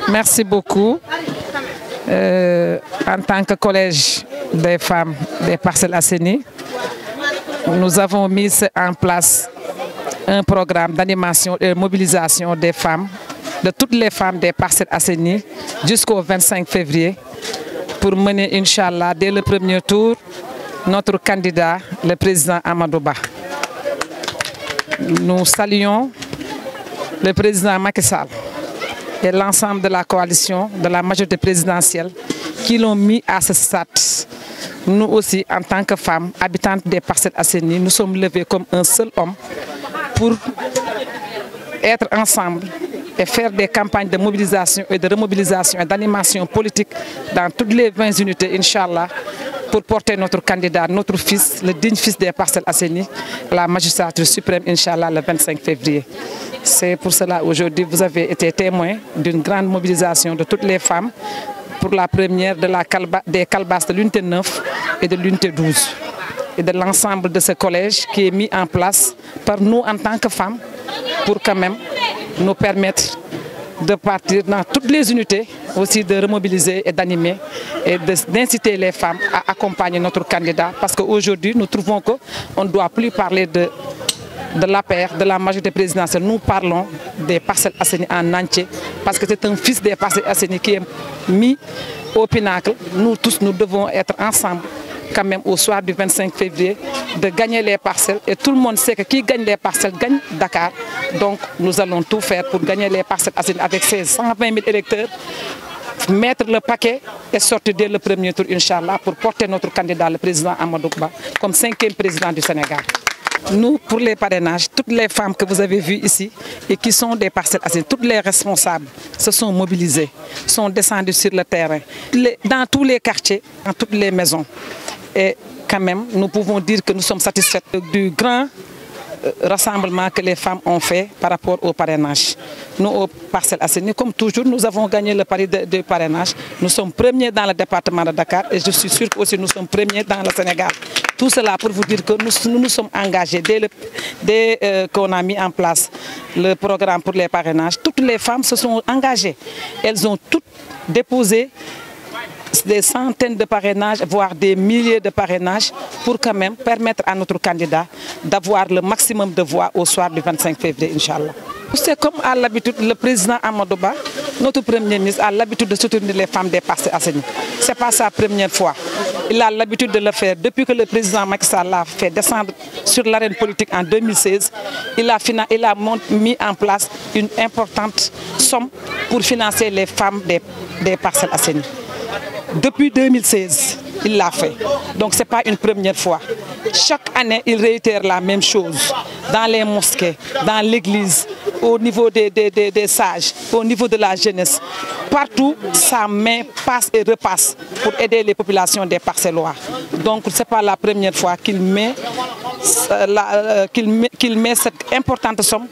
Merci beaucoup. En tant que collège des femmes des Parcelles Assainies, nous avons mis en place un programme d'animation et de mobilisation des femmes, de toutes les femmes des Parcelles Assainies jusqu'au 25 février pour mener, Inch'Allah, dès le premier tour, notre candidat, le président Amadou Ba. Nous saluons le président Macky Sall et l'ensemble de la coalition, de la majorité présidentielle qui l'ont mis à ce stade. Nous aussi, en tant que femmes habitantes des Parcelles Assainies, nous sommes levés comme un seul homme pour être ensemble et faire des campagnes de mobilisation et de remobilisation et d'animation politique dans toutes les 20 unités, Inch'Allah, pour porter notre candidat, notre fils, le digne fils des Parcelles Assainies, à la magistrature suprême, Inch'Allah, le 25 février. C'est pour cela aujourd'hui vous avez été témoin d'une grande mobilisation de toutes les femmes pour la première des calebasses de l'unité 9 et de l'unité 12 et de l'ensemble de ce collège qui est mis en place par nous en tant que femmes pour quand même nous permettre de partir dans toutes les unités, aussi de remobiliser et d'animer et d'inciter les femmes à accompagner notre candidat parce qu'aujourd'hui nous trouvons qu'on ne doit plus parler de l'APR, de la majorité présidentielle. Nous parlons des Parcelles Assainies en entier parce que c'est un fils des Parcelles Assainies qui est mis au pinacle. Nous tous, nous devons être ensemble quand même au soir du 25 février de gagner les parcelles. Et tout le monde sait que qui gagne les parcelles gagne Dakar. Donc nous allons tout faire pour gagner les Parcelles Assainies avec ces 120 000 électeurs, mettre le paquet et sortir dès le premier tour, Inch'Allah, pour porter notre candidat, le président Amadou Ba, comme 5e président du Sénégal. Nous, pour les parrainages, toutes les femmes que vous avez vues ici et qui sont des Parcelles Assainies, toutes les responsables se sont mobilisées, sont descendues sur le terrain, dans tous les quartiers, dans toutes les maisons. Et quand même, nous pouvons dire que nous sommes satisfaits du grand rassemblement que les femmes ont fait par rapport au parrainage. Nous, aux Parcelles Assainies, comme toujours, nous avons gagné le pari de parrainage. Nous sommes premiers dans le département de Dakar et je suis sûr que nous sommes premiers dans le Sénégal. Tout cela pour vous dire que nous nous sommes engagés dès qu'on a mis en place le programme pour les parrainages. Toutes les femmes se sont engagées. Elles ont toutes déposé des centaines de parrainages, voire des milliers de parrainages pour quand même permettre à notre candidat d'avoir le maximum de voix au soir du 25 février, Inch'Allah. C'est comme à l'habitude, le président Amadou Ba, notre premier ministre, a l'habitude de soutenir les femmes des Parcelles Assainies. Ce n'est pas sa première fois. Il a l'habitude de le faire. Depuis que le président Macky Sall l'a fait descendre sur l'arène politique en 2016, il a mis en place une importante somme pour financer les femmes des Parcelles Assainies. Depuis 2016, il l'a fait. Donc ce n'est pas une première fois. Chaque année, il réitère la même chose. Dans les mosquées, dans l'église, au niveau des sages, au niveau de la jeunesse. Partout, sa main passe et repasse pour aider les populations des Parcellois. Donc ce n'est pas la première fois qu'il met cette importante somme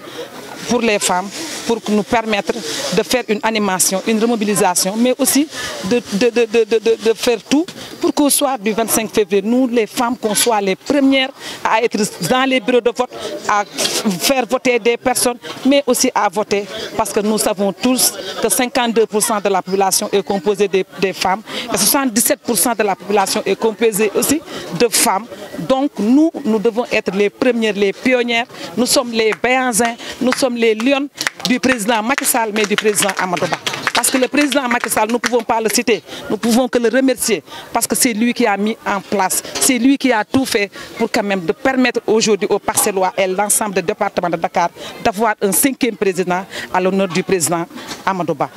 pour les femmes, pour nous permettre de faire une animation, une remobilisation, mais aussi de faire tout pour qu'au soir du 25 février, nous, les femmes, qu'on soit les premières à être dans les bureaux de vote, à faire voter des personnes, mais aussi à voter, parce que nous savons tous que 52% de la population est composée des femmes, et 77% de la population est composée aussi de femmes. Donc nous devons être les premières, les pionnières, nous sommes les Béhanzins, nous sommes les lions du président Macky Sall, mais du président Amadou Ba. Parce que le président Macky Sall, nous ne pouvons pas le citer, nous ne pouvons que le remercier, parce que c'est lui qui a mis en place, c'est lui qui a tout fait pour quand même de permettre aujourd'hui aux Parcellois et l'ensemble des départements de Dakar d'avoir un 5e président à l'honneur du président Amadou Ba.